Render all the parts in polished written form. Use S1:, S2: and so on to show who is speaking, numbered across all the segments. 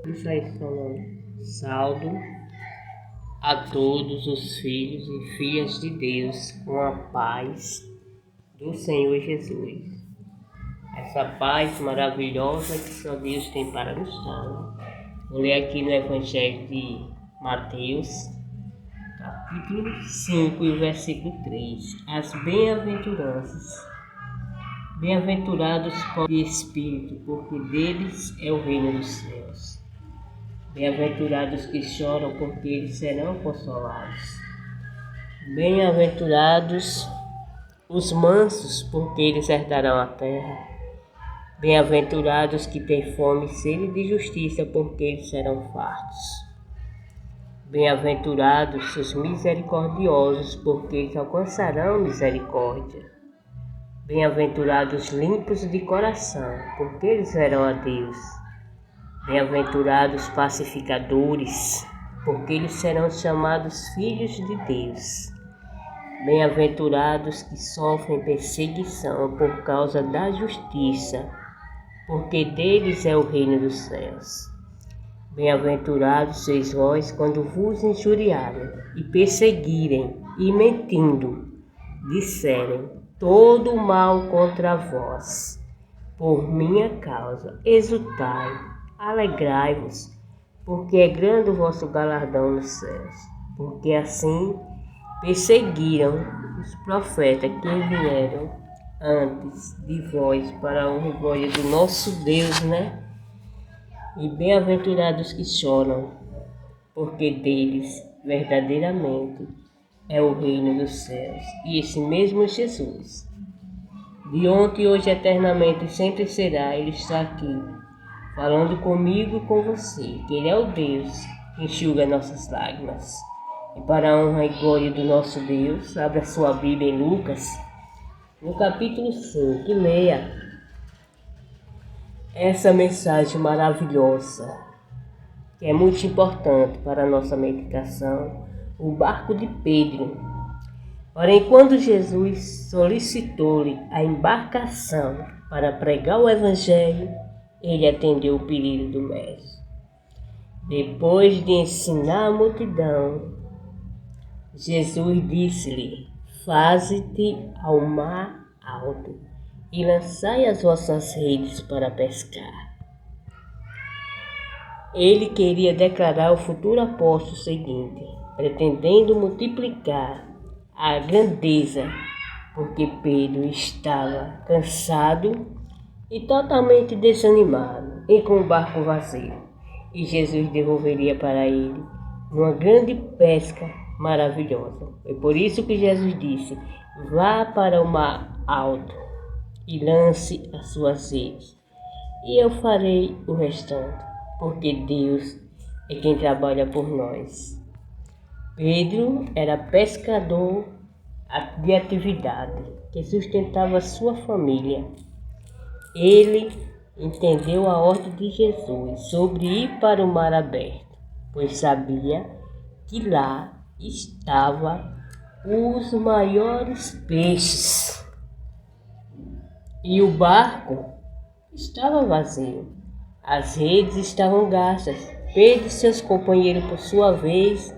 S1: Isso aí falando. Saldo a todos os filhos e filhas de Deus com a paz do Senhor Jesus. Essa paz maravilhosa que só Deus tem para nos dar. Vou ler aqui no Evangelho de Mateus, capítulo 5 e versículo 3. As bem-aventuranças. Bem-aventurados de espírito, porque deles é o reino dos céus. Bem-aventurados que choram, porque eles serão consolados. Bem-aventurados os mansos, porque eles herdarão a terra. Bem-aventurados que têm fome e sede de justiça, porque eles serão fartos. Bem-aventurados os misericordiosos, porque eles alcançarão misericórdia. Bem-aventurados limpos de coração, porque eles verão a Deus. Bem-aventurados pacificadores, porque eles serão chamados filhos de Deus. Bem-aventurados que sofrem perseguição por causa da justiça, porque deles é o reino dos céus. Bem-aventurados sois vós quando vos injuriarem e perseguirem e mentindo disserem todo o mal contra vós. Por minha causa exultai, alegrai-vos, porque é grande o vosso galardão nos céus. Porque assim perseguiram os profetas que vieram antes de vós para a honra e glória do nosso Deus, E bem-aventurados que choram, porque deles verdadeiramente é o reino dos céus. E esse mesmo Jesus, de ontem, hoje, eternamente, sempre será, Ele está aqui, falando comigo e com você, que Ele é o Deus que enxuga nossas lágrimas. E para a honra e glória do nosso Deus, abra sua Bíblia em Lucas, no capítulo 5, e leia essa mensagem maravilhosa, que é muito importante para a nossa meditação, o barco de Pedro. Porém, quando Jesus solicitou-lhe a embarcação para pregar o Evangelho, ele atendeu o pedido do Mestre. Depois de ensinar a multidão, Jesus disse-lhe: faze-te ao mar alto e lançai as vossas redes para pescar. Ele queria declarar ao futuro apóstolo o seguinte, pretendendo multiplicar a grandeza, porque Pedro estava cansado e totalmente desanimado e com o barco vazio, e Jesus devolveria para ele uma grande pesca maravilhosa. É por isso que Jesus disse: vá para o mar alto e lance as suas redes, e eu farei o restante, porque Deus é quem trabalha por nós. Pedro era pescador de atividade que sustentava sua família. Ele entendeu a ordem de Jesus sobre ir para o mar aberto, pois sabia que lá estavam os maiores peixes. E o barco estava vazio. As redes estavam gastas. Pedro e seus companheiros, por sua vez,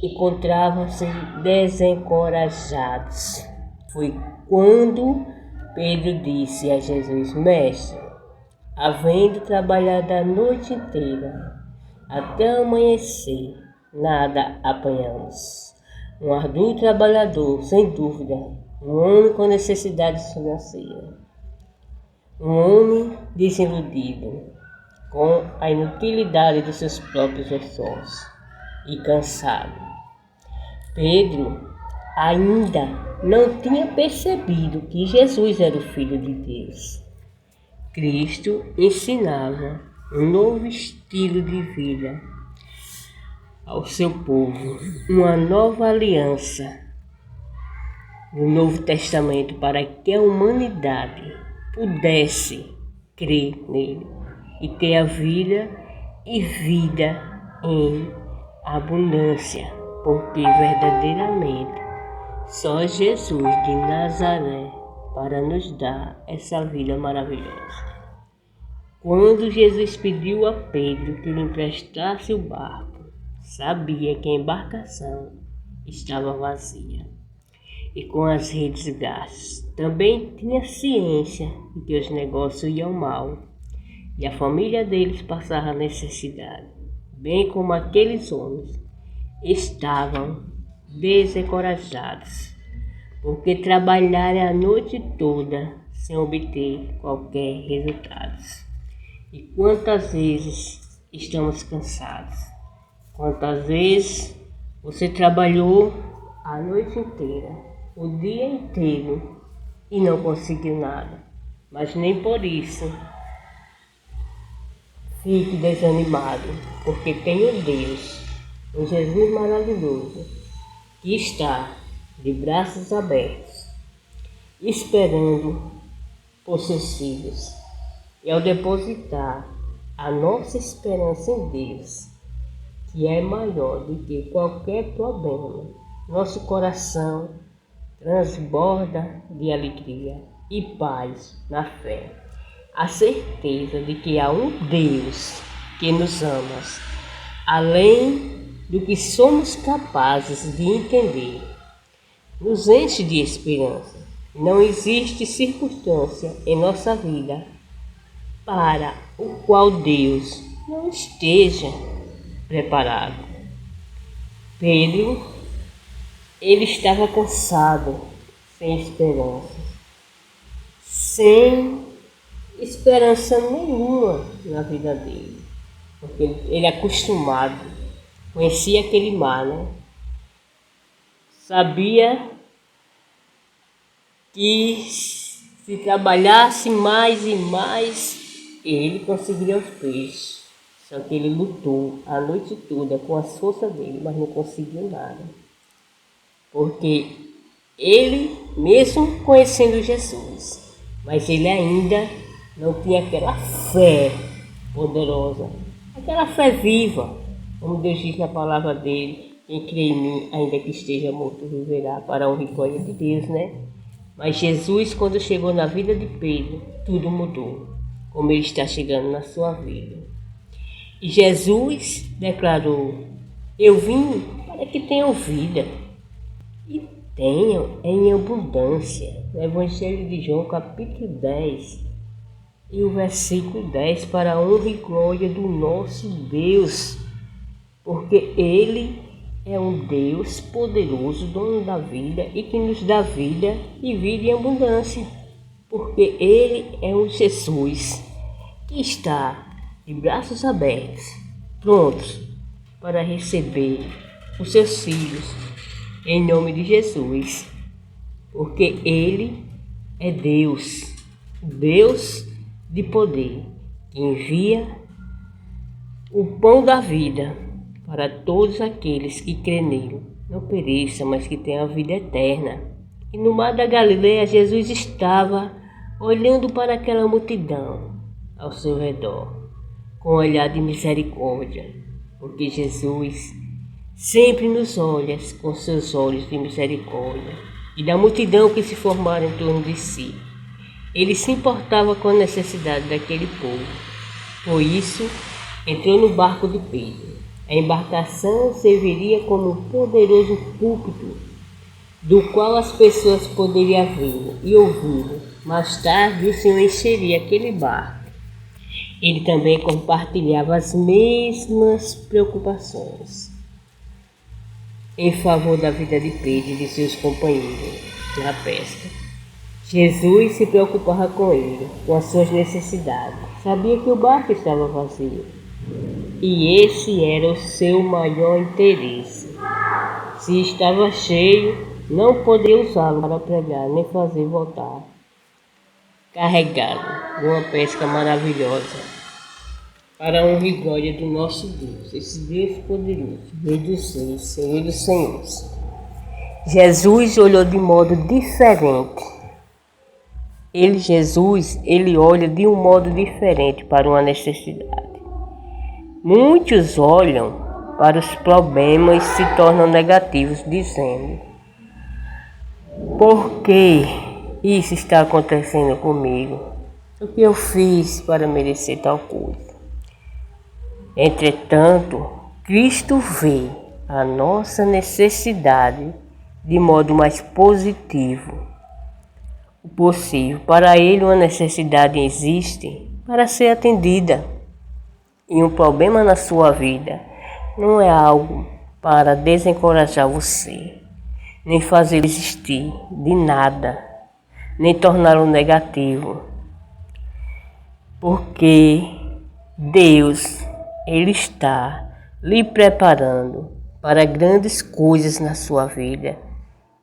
S1: encontravam-se desencorajados. Foi quando Pedro disse a Jesus: Mestre, havendo trabalhado a noite inteira, até amanhecer, nada apanhamos. Um árduo trabalhador, sem dúvida, um homem com necessidades financeiras, um homem desiludido com a inutilidade dos seus próprios esforços e cansado. Pedro ainda não tinha percebido que Jesus era o Filho de Deus. Cristo ensinava um novo estilo de vida ao seu povo, uma nova aliança no Novo Testamento para que a humanidade pudesse crer nele e ter a vida e vida em abundância, porque verdadeiramente só Jesus de Nazaré para nos dar essa vida maravilhosa. Quando Jesus pediu a Pedro que lhe emprestasse o barco, sabia que a embarcação estava vazia e com as redes gastas. Também tinha ciência de que os negócios iam mal e a família deles passava necessidade, bem como aqueles homens estavam desencorajados, porque trabalharam a noite toda sem obter qualquer resultado. E quantas vezes estamos cansados? Quantas vezes você trabalhou a noite inteira, o dia inteiro e não conseguiu nada? Mas nem por isso fique desanimado, porque tem um Deus, um Jesus maravilhoso, que está de braços abertos, esperando por seus filhos. E ao depositar a nossa esperança em Deus, que é maior do que qualquer problema, nosso coração transborda de alegria e paz na fé. A certeza de que há um Deus que nos ama, além do que somos capazes de entender, nos enche de esperança. Não existe circunstância em nossa vida para o qual Deus não esteja preparado. Pedro, ele estava cansado, sem esperança nenhuma na vida dele, porque ele é acostumado, conhecia aquele mar, né? Sabia que se trabalhasse mais e mais, ele conseguiria os peixes. Só que ele lutou a noite toda com as forças dele, mas não conseguiu nada. Porque ele, mesmo conhecendo Jesus, mas ele ainda não tinha aquela fé poderosa, aquela fé viva, como Deus diz na palavra dele: quem crê em mim, ainda que esteja morto, viverá, para a honra e glória de Deus, né? Mas Jesus, quando chegou na vida de Pedro, tudo mudou, como ele está chegando na sua vida. E Jesus declarou: eu vim para que tenham vida e tenham em abundância. No Evangelho de João, capítulo 10, e o versículo 10, para a honra e glória do nosso Deus, porque Ele é um Deus poderoso, dono da vida e que nos dá vida e vida em abundância, porque Ele é um Jesus que está de braços abertos, prontos para receber os seus filhos, em nome de Jesus, porque Ele é Deus, Deus de poder, que envia o pão da vida para todos aqueles que crêem nele, não pereçam, mas que tenham a vida eterna. E no mar da Galileia, Jesus estava olhando para aquela multidão ao seu redor, com um olhar de misericórdia, porque Jesus sempre nos olha com seus olhos de misericórdia. E da multidão que se formaram em torno de si, ele se importava com a necessidade daquele povo. Por isso, entrou no barco de Pedro. A embarcação serviria como um poderoso púlpito, do qual as pessoas poderiam vê-lo e ouvi-lo. Mais tarde, o Senhor encheria aquele barco. Ele também compartilhava as mesmas preocupações em favor da vida de Pedro e de seus companheiros na pesca. Jesus se preocupava com ele, com as suas necessidades. Sabia que o barco estava vazio e esse era o seu maior interesse. Se estava cheio, não poderia usá-lo para pregar, nem fazer voltar carregado de uma pesca maravilhosa, para a honra e glória do nosso Deus, esse Deus poderoso, Rei dos Reis, Senhor dos Senhores. Jesus olhou de modo diferente. Jesus olha de um modo diferente para uma necessidade. Muitos olham para os problemas e se tornam negativos, dizendo: por que isso está acontecendo comigo? O que eu fiz para merecer tal coisa? Entretanto, Cristo vê a nossa necessidade de modo mais positivo possível. Para ele, uma necessidade existe para ser atendida. E um problema na sua vida não é algo para desencorajar você, nem fazer desistir de nada, nem torná-lo negativo. Porque Deus, Ele está lhe preparando para grandes coisas na sua vida.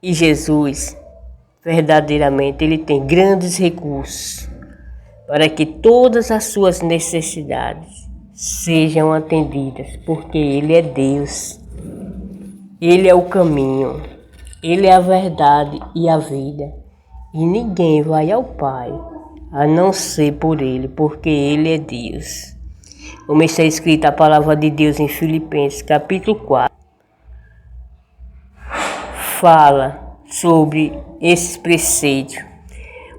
S1: E Jesus, verdadeiramente, Ele tem grandes recursos para que todas as suas necessidades sejam atendidas, porque Ele é Deus, Ele é o caminho, Ele é a verdade e a vida, e ninguém vai ao Pai a não ser por Ele, porque Ele é Deus. Como está escrita a palavra de Deus em Filipenses, capítulo 4, fala sobre esses preceitos.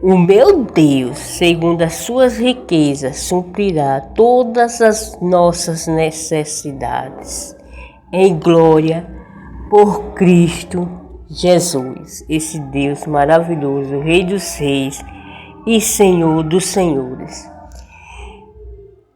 S1: O meu Deus, segundo as suas riquezas, suprirá todas as nossas necessidades em glória por Cristo Jesus. Esse Deus maravilhoso, Rei dos Reis e Senhor dos Senhores.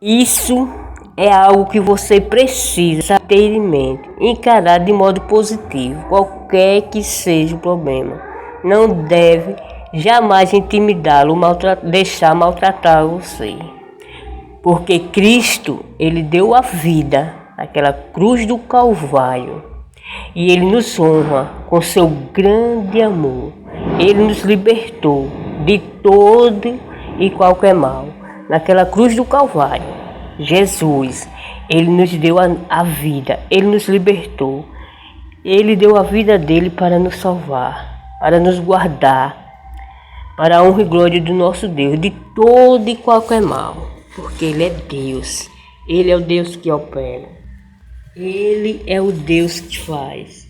S1: Isso é algo que você precisa ter em mente, encarar de modo positivo, qualquer que seja o problema. Não deve jamais intimidá-lo, deixar maltratar você. Porque Cristo, Ele deu a vida naquela cruz do Calvário. E Ele nos honra com seu grande amor. Ele nos libertou de todo e qualquer mal. Naquela cruz do Calvário, Jesus, Ele nos deu a vida. Ele nos libertou. Ele deu a vida dele para nos salvar, para nos guardar, para a honra e glória do nosso Deus, de todo e qualquer mal, porque Ele é Deus, Ele é o Deus que opera, Ele é o Deus que faz,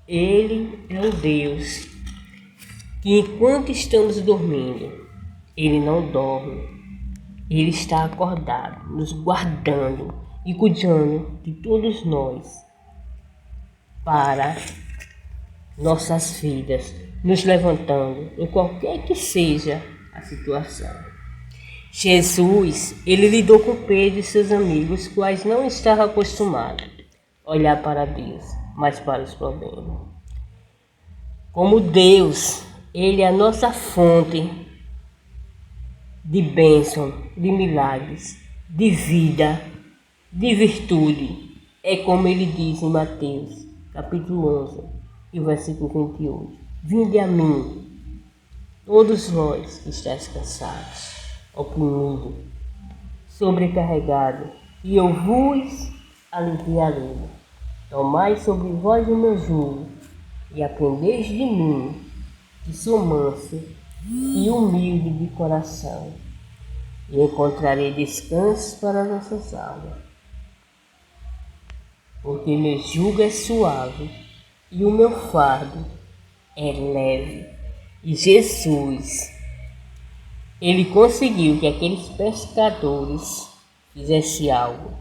S1: Ele é o Deus que enquanto estamos dormindo, Ele não dorme, Ele está acordado, nos guardando e cuidando de todos nós, para nossas vidas, nos levantando em qualquer que seja a situação. Jesus, Ele lidou com Pedro e seus amigos, quais não estavam acostumados a olhar para Deus, mas para os problemas. Como Deus, Ele é a nossa fonte de bênção, de milagres, de vida, de virtude. É como Ele diz em Mateus, capítulo 11, e o versículo 28. Vinde a mim, todos vós que estáis cansados, oprimidos, sobrecarregados, e eu vos aliviarei. Tomai sobre vós o meu jugo, e aprendeis de mim, que sou manso e humilde de coração, e encontrarei descanso para nossas almas. Porque meu jugo é suave e o meu fardo é leve. E Jesus, Ele conseguiu que aqueles pescadores fizessem algo.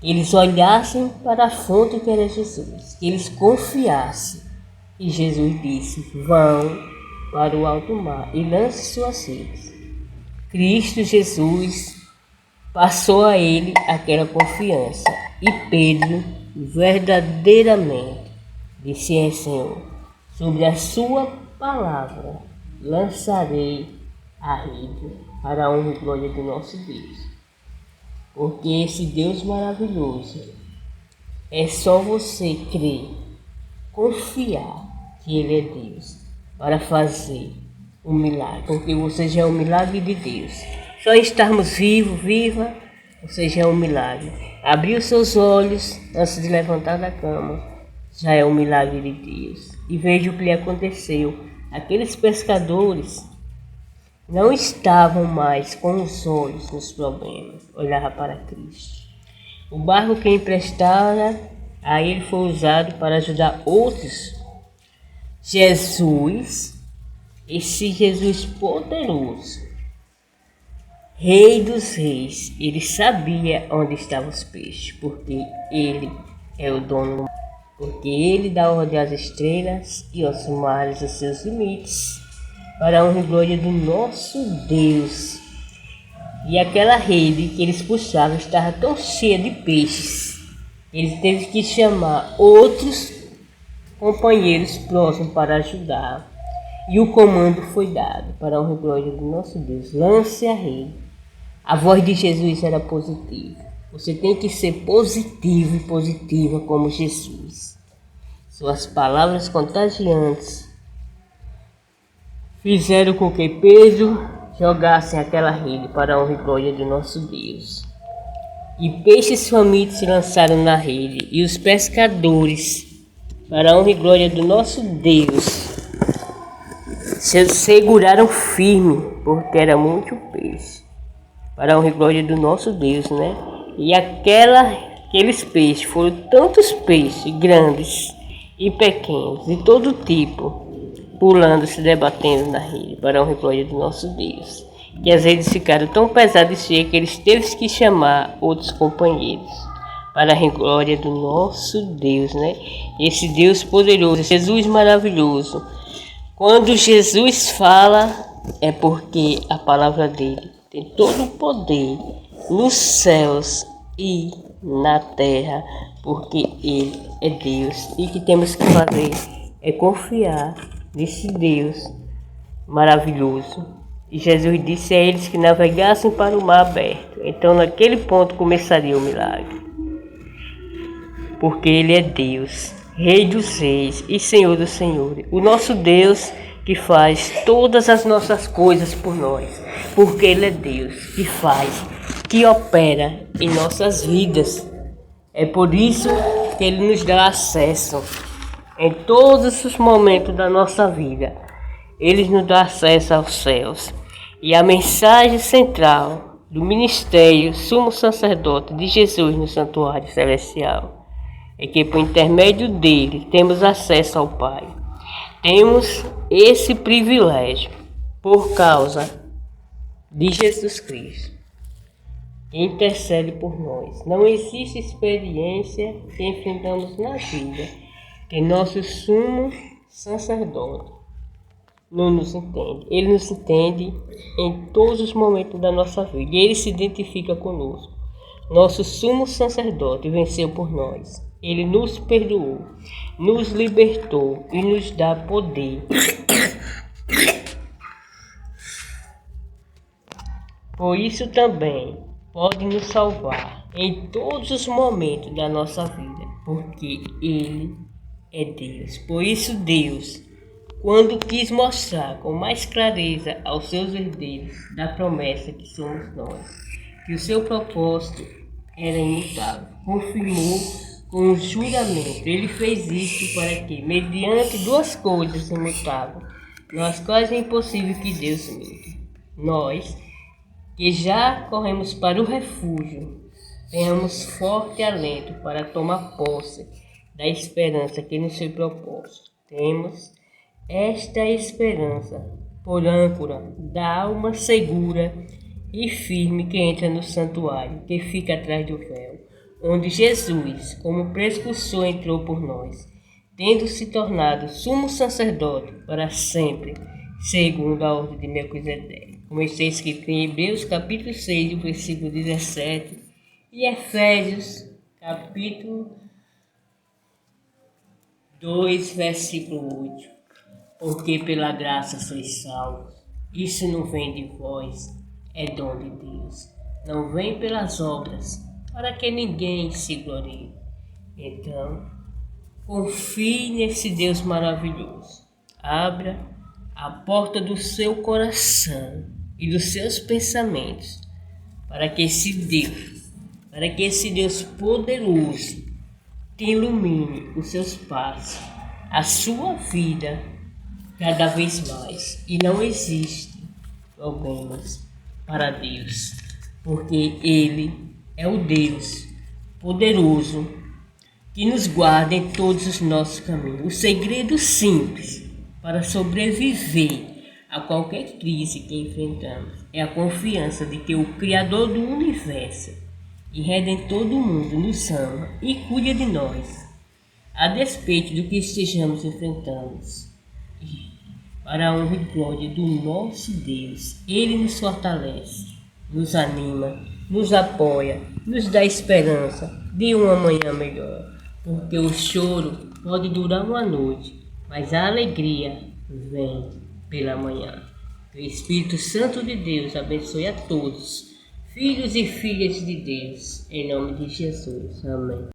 S1: Eles olhassem para a fonte que era Jesus, que eles confiassem. E Jesus disse: vão para o alto mar e lancem suas redes. Cristo Jesus passou a ele aquela confiança. E Pedro verdadeiramente disse: é, Senhor, sobre a sua palavra lançarei a rede para a honra e glória do nosso Deus. Porque esse Deus maravilhoso, é só você crer, confiar que Ele é Deus para fazer um milagre. Porque você já é um milagre de Deus. Só estarmos vivos, viva, você já é um milagre. Abrir os seus olhos antes de levantar da cama, já é um milagre de Deus. E veja o que lhe aconteceu. Aqueles pescadores não estavam mais com os olhos nos problemas, olhavam para Cristo. O barco que emprestara a ele foi usado para ajudar outros. Jesus, esse Jesus poderoso, Rei dos reis, ele sabia onde estavam os peixes, porque ele é o dono, porque ele dá ordem às estrelas e aos mares os seus limites, para a honra e glória do nosso Deus. E aquela rede que eles puxavam estava tão cheia de peixes, eles teve que chamar outros companheiros próximos para ajudar. E o comando foi dado para a honra e glória do nosso Deus: lance a rede. A voz de Jesus era positiva. Você tem que ser positivo e positiva como Jesus. Suas palavras contagiantes fizeram com que Pedro jogasse aquela rede para a honra e glória do nosso Deus. E peixes famintos se lançaram na rede, e os pescadores, para a honra e glória do nosso Deus, se seguraram firme, porque era muito peixe, para a honra e glória do nosso Deus, né? E aqueles peixes foram tantos peixes, grandes e pequenos, de todo tipo, pulando, se debatendo na rede, para a honra e glória do nosso Deus. Que as redes ficaram tão pesadas e cheias que eles teve que chamar outros companheiros, para a glória do nosso Deus, né? Esse Deus poderoso, Jesus maravilhoso. Quando Jesus fala, é porque a palavra dele tem todo o poder nos céus e na terra, porque ele é Deus. E o que temos que fazer é confiar nesse Deus maravilhoso. E Jesus disse a eles que navegassem para o mar aberto. Então naquele ponto começaria o milagre. Porque ele é Deus, Rei dos reis e Senhor dos senhores. O nosso Deus que faz todas as nossas coisas por nós. Porque ele é Deus que faz, que opera em nossas vidas. É por isso que ele nos dá acesso em todos os momentos da nossa vida. Ele nos dá acesso aos céus. E a mensagem central do ministério sumo sacerdote de Jesus no santuário celestial é que por intermédio dele temos acesso ao Pai. Temos esse privilégio por causa de Jesus Cristo, que intercede por nós. Não existe experiência que enfrentamos na vida que nosso sumo sacerdote não nos entende. Ele nos entende em todos os momentos da nossa vida. E ele se identifica conosco. Nosso sumo sacerdote venceu por nós. Ele nos perdoou, nos libertou e nos dá poder. Por isso também pode nos salvar em todos os momentos da nossa vida, porque ele é Deus. Por isso Deus, quando quis mostrar com mais clareza aos seus herdeiros da promessa que somos nós, que o seu propósito era imutável, confirmou com um juramento. Ele fez isso para que, mediante duas coisas imutáveis, nas quais é impossível que Deus minta, nós, que já corremos para o refúgio, tenhamos forte alento para tomar posse da esperança que nos foi proposta. Temos esta esperança por âncora da alma segura e firme que entra no santuário, que fica atrás do véu, onde Jesus, como precursor, entrou por nós, tendo se tornado sumo sacerdote para sempre, segundo a ordem de Melquisedeque. Como está escrito em Hebreus capítulo 6, versículo 17, e Efésios capítulo 2, versículo 8. Porque pela graça sois salvos. Isso não vem de vós, é dom de Deus. Não vem pelas obras, para que ninguém se glorie. Então, confie nesse Deus maravilhoso. Abra a porta do seu coração e dos seus pensamentos para que esse Deus poderoso te ilumine os seus passos, a sua vida cada vez mais. E não existe problemas para Deus, porque Ele é o Deus poderoso que nos guarda em todos os nossos caminhos. O segredo simples para sobreviver a qualquer crise que enfrentamos é a confiança de que o Criador do Universo e Redentor do mundo nos ama e cuida de nós, a despeito do que estejamos enfrentando. Para a honra e glória do nosso Deus, Ele nos fortalece, nos anima, nos apoia, nos dá esperança de um amanhã melhor. Porque o choro pode durar uma noite, mas a alegria vem pela manhã. Que o Espírito Santo de Deus abençoe a todos, filhos e filhas de Deus, em nome de Jesus. Amém.